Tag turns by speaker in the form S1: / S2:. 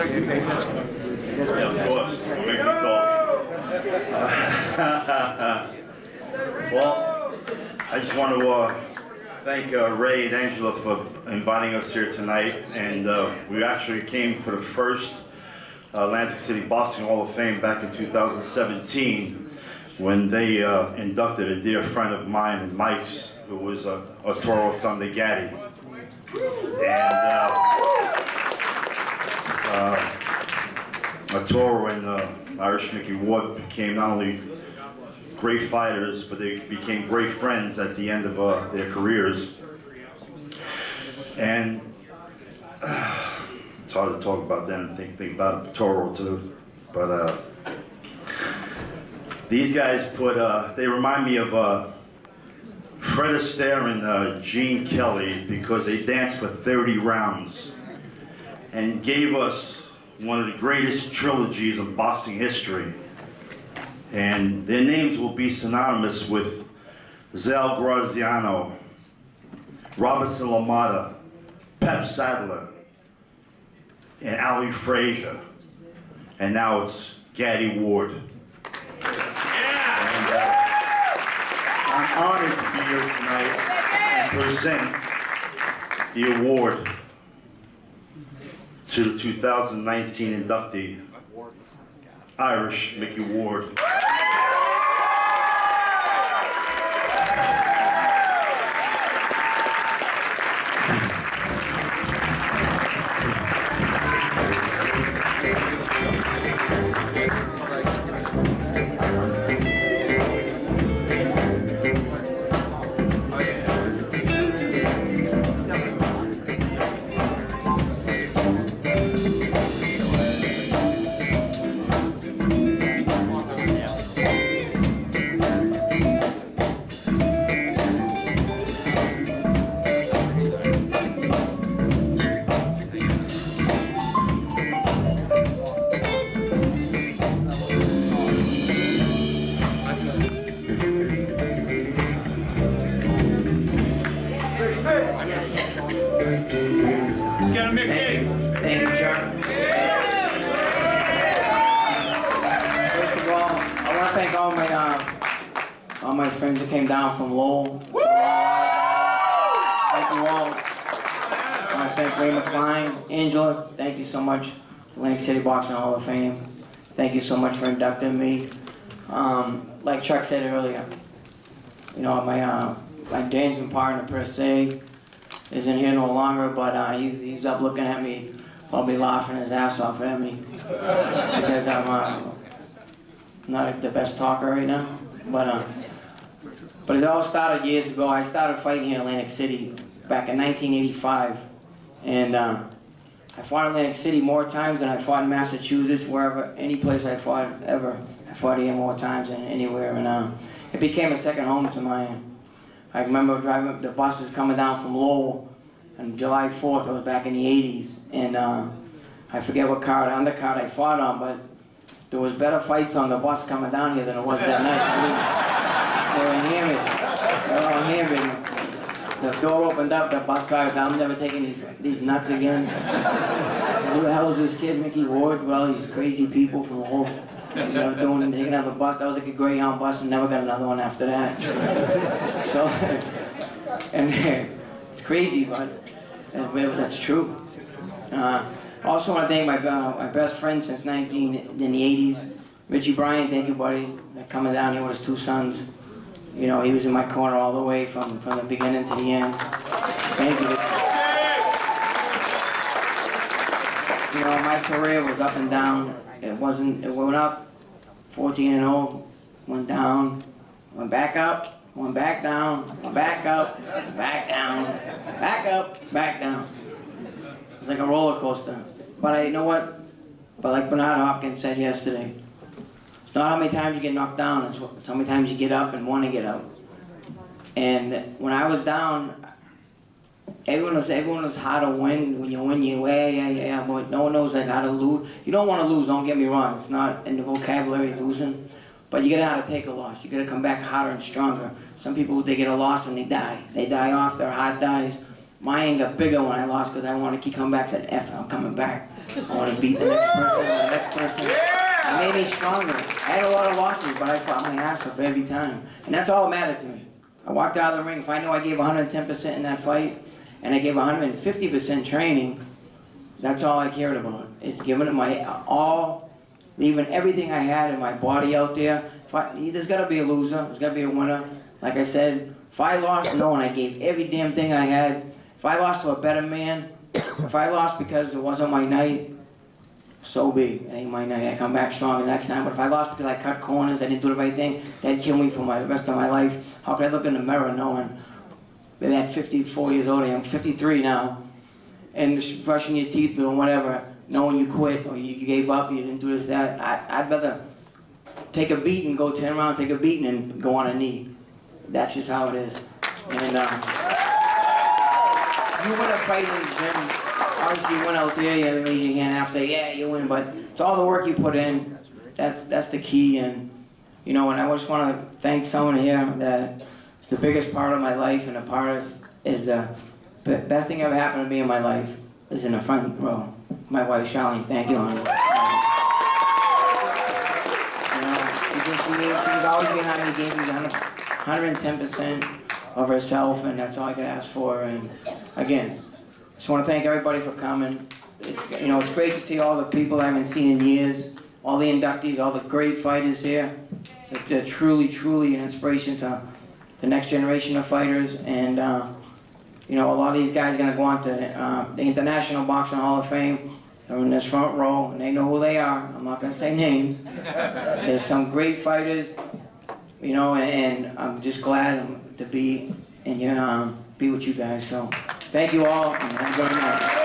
S1: you pay attention.
S2: Yeah, of course. We'll make you talk. Well, I just want to thank Ray and Angela for inviting us here tonight. And we actually came for the first Atlantic City Boxing Hall of Fame back in 2017 when they inducted a dear friend of mine and Mike's, who was Arturo Thunder Gaddy. And Arturo and Irish Micky Ward became not only great fighters, but they became great friends at the end of their careers. And it's hard to talk about them and think about Arturo too. But these guys they remind me of Fred Astaire and Gene Kelly, because they danced for 30 rounds and gave us one of the greatest trilogies of boxing history. And their names will be synonymous with Zal Graziano, Robinson LaMotta, Pep Sadler, and Ali Frazier. And now it's Gaddy Ward. And I'm honored to be here tonight and present the award to the 2019 inductee, Irish Micky Ward.
S3: Thank you, Chuck. First of all, I want to thank all my friends that came down from Lowell. Thank you all. I want to thank Ray McCline, Angela. Thank you so much. Atlantic City Boxing Hall of Fame. Thank you so much for inducting me. Like Chuck said earlier, you know, my dancing partner per se isn't here no longer, but he's up looking at me, probably laughing his ass off at me because I'm not the best talker right now. But it all started years ago. I started fighting here in Atlantic City back in 1985, and I fought in Atlantic City more times than I fought in Massachusetts, wherever, any place I fought ever. I fought here more times than anywhere, and it became a second home to mine. I remember driving the buses coming down from Lowell on July 4th, it was back in the 80s, and I forget what card, undercard I fought on, but there was better fights on the bus coming down here than it was that night. They were hammered. The door opened up, the bus driver said, I'm never taking these nuts again. Who the hell is this kid, Micky Ward, with all these crazy people from the whole, never taking another bus. That was like a Greyhound bus and never got another one after that. So, and it's crazy, but that's true. Also want to thank my best friend since in the 80s, Richie Bryan. Thank you, buddy. They're coming down here with his two sons. You know, he was in my corner all the way from the beginning to the end. Thank you. You know, my career was up and down. It went up 14-0, went down, went back up, went back down, went back up, back down, back up, back down. It's like a roller coaster. But you know what? But like Bernard Hopkins said yesterday, it's not how many times you get knocked down, it's how many times you get up and want to get up. And when I was down, everyone knows how to win. When you win, yeah, but no one knows like how to lose. You don't want to lose, don't get me wrong. It's not in the vocabulary losing. But you gotta know how to take a loss. You gotta come back harder and stronger. Some people, they get a loss and they die. They die off, their heart dies. mine got bigger when I lost because I wanted to keep coming back. Said, F, I'm coming back. I want to beat the next person, the next person. It made me stronger. I had a lot of losses, but I fought my ass off every time. And that's all that mattered to me. I walked out of the ring. If I knew I gave 110% in that fight, and I gave 150% training, that's all I cared about. It's giving it my all, leaving everything I had in my body out there. There's got to be a loser. There's got to be a winner. Like I said, if I lost knowing I gave every damn thing I had, if I lost to a better man, if I lost because it wasn't my night, so be it. It ain't my night. I come back stronger next time. But if I lost because I cut corners, I didn't do the right thing, that'd kill me for the rest of my life. How could I look in the mirror knowing that at 54 years old, I'm 53 now, and brushing your teeth, doing whatever, knowing you quit or you gave up, you didn't do this, that. I'd rather take a beating, go turn around, take a beating, and go on a knee. That's just how it is. And you win a fight in the gym. Obviously, you went out there, you raise your hand after, yeah, you win, but it's all the work you put in. That's the key. And you know, and I just want to thank someone here that is the biggest part of my life, and the part is the best thing ever happened to me in my life is in the front row. My wife, Charlene. Thank you, honey. She's always behind me, gave me 110% of herself, and that's all I could ask for. And again, just want to thank everybody for coming. It's great to see all the people I haven't seen in years, all the inductees, all the great fighters here. They're truly, truly an inspiration to the next generation of fighters. And a lot of these guys are going to go on to the International Boxing Hall of Fame. They're in this front row, and they know who they are. I'm not going to say names. They're some great fighters, and I'm just glad to be in here, be with you guys. So thank you all, and have a good night.